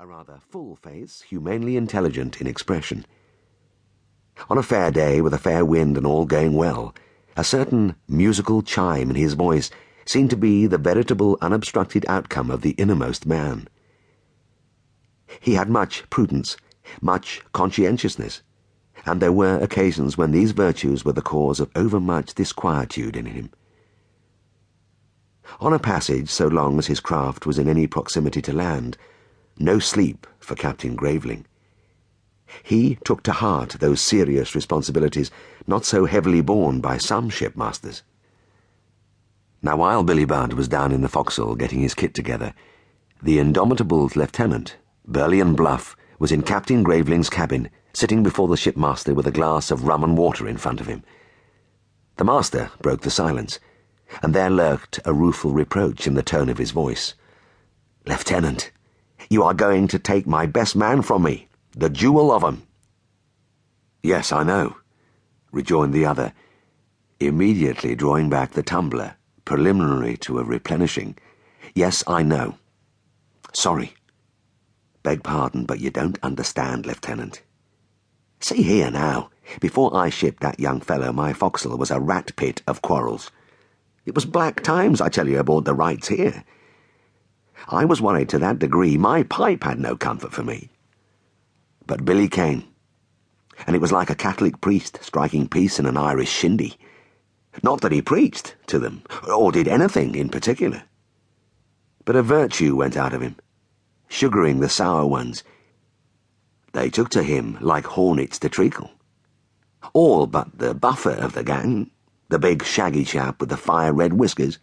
a rather full face, humanely intelligent in expression. On a fair day, with a fair wind and all going well, a certain musical chime in his voice seemed to be the veritable unobstructed outcome of the innermost man. He had much prudence, much conscientiousness, and there were occasions when these virtues were the cause of overmuch disquietude in him. On a passage so long as his craft was in any proximity to land, no sleep for Captain Graveling. He took to heart those serious responsibilities not so heavily borne by some shipmasters. Now, while Billy Budd was down in the forecastle getting his kit together, the Indomitable's lieutenant, burly and bluff, was in Captain Graveling's cabin, sitting before the shipmaster with a glass of rum and water in front of him. The master broke the silence, and there lurked a rueful reproach in the tone of his voice. "Lieutenant, you are going to take my best man from me, the jewel of 'em." "Yes, I know," rejoined the other, immediately drawing back the tumbler, preliminary to a replenishing. "Yes, I know. Sorry. Beg pardon, but you don't understand, Lieutenant. See here now, before I shipped that young fellow, my forecastle was a rat pit of quarrels. It was black times, I tell you, aboard the Rights here. I was worried to that degree my pipe had no comfort for me. But Billy came, and it was like a Catholic priest striking peace in an Irish shindy. Not that he preached to them, or did anything in particular. But a virtue went out of him, sugaring the sour ones. They took to him like hornets to treacle. All but the buffer of the gang, the big shaggy chap with the fire-red whiskers.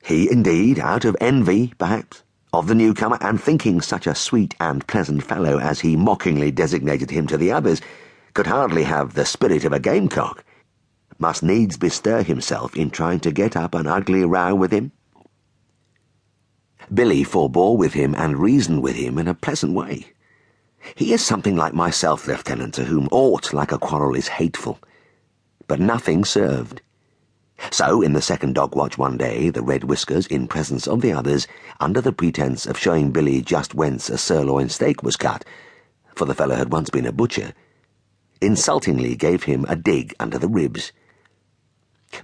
He, indeed, out of envy, perhaps, of the newcomer, and thinking such a sweet and pleasant fellow as he mockingly designated him to the others, could hardly have the spirit of a gamecock, must needs bestir himself in trying to get up an ugly row with him. Billy forbore with him and reasoned with him in a pleasant way. He is something like myself, Lieutenant, to whom aught like a quarrel is hateful. But nothing served. So, in the second dog watch one day, the Red Whiskers, in presence of the others, under the pretence of showing Billy just whence a sirloin steak was cut, for the fellow had once been a butcher, insultingly gave him a dig under the ribs.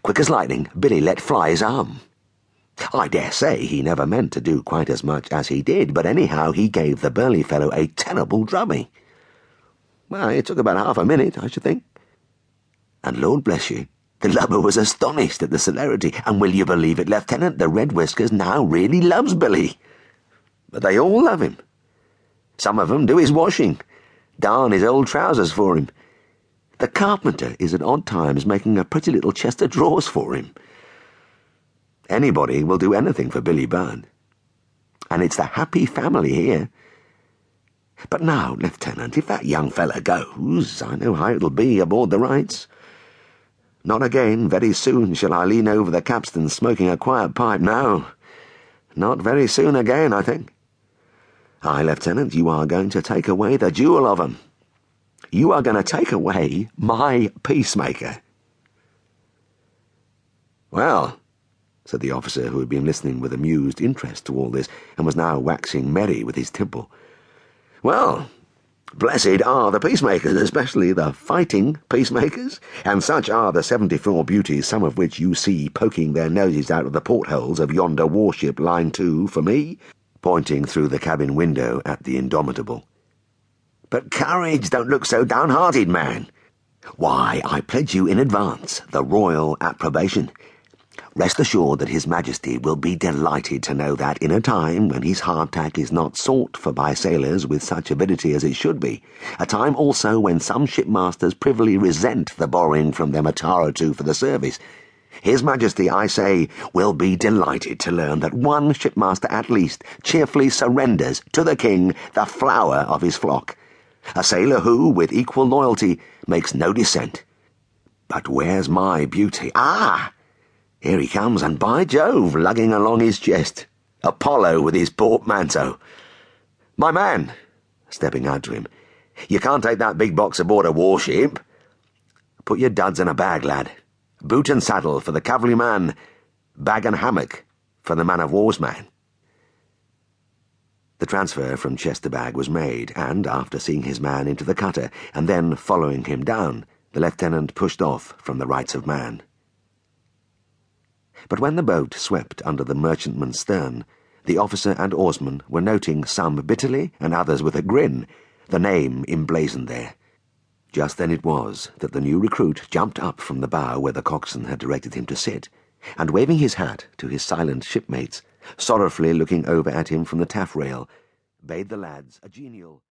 Quick as lightning, Billy let fly his arm. I dare say he never meant to do quite as much as he did, but anyhow he gave the burly fellow a terrible drubbing. Well, it took about half a minute, I should think. And Lord bless you, the lubber was astonished at the celerity, and will you believe it, Lieutenant, the Red Whiskers now really loves Billy. But they all love him. Some of them do his washing, darn his old trousers for him. The carpenter is at odd times making a pretty little chest of drawers for him. Anybody will do anything for Billy Budd. And it's the happy family here. But now, Lieutenant, if that young fella goes, I know how it'll be aboard the Rights. Not again, very soon, shall I lean over the capstan smoking a quiet pipe. No, not very soon again, I think. Aye, Lieutenant, you are going to take away the jewel of 'em. You are going to take away my peacemaker." "Well," said the officer, who had been listening with amused interest to all this, and was now waxing merry with his tipple. "Well, blessed are the peacemakers, especially the fighting peacemakers, and such are the 74 beauties, some of which you see poking their noses out of the portholes of yonder warship Line 2 for me," pointing through the cabin window at the Indomitable. "But courage, don't look so downhearted, man. Why, I pledge you in advance the royal approbation. Rest assured that His Majesty will be delighted to know that in a time when his hardtack is not sought for by sailors with such avidity as it should be, a time also when some shipmasters privily resent the borrowing from them a tar or two for the service, His Majesty, I say, will be delighted to learn that one shipmaster at least cheerfully surrenders to the king the flower of his flock, a sailor who, with equal loyalty, makes no dissent. But where's my beauty? Ah! Here he comes, and by Jove, lugging along his chest, Apollo with his portmanteau. My man," stepping out to him, "you can't take that big box aboard a warship. Put your duds in a bag, lad. Boot and saddle for the cavalryman, bag and hammock for the man-of-war's man." The transfer from chest to bag was made, and after seeing his man into the cutter and then following him down, the lieutenant pushed off from the rights of man. But when the boat swept under the merchantman's stern, the officer and oarsman were noting, some bitterly and others with a grin, the name emblazoned there. Just then it was that the new recruit jumped up from the bow where the coxswain had directed him to sit, and waving his hat to his silent shipmates, sorrowfully looking over at him from the taffrail, bade the lads a genial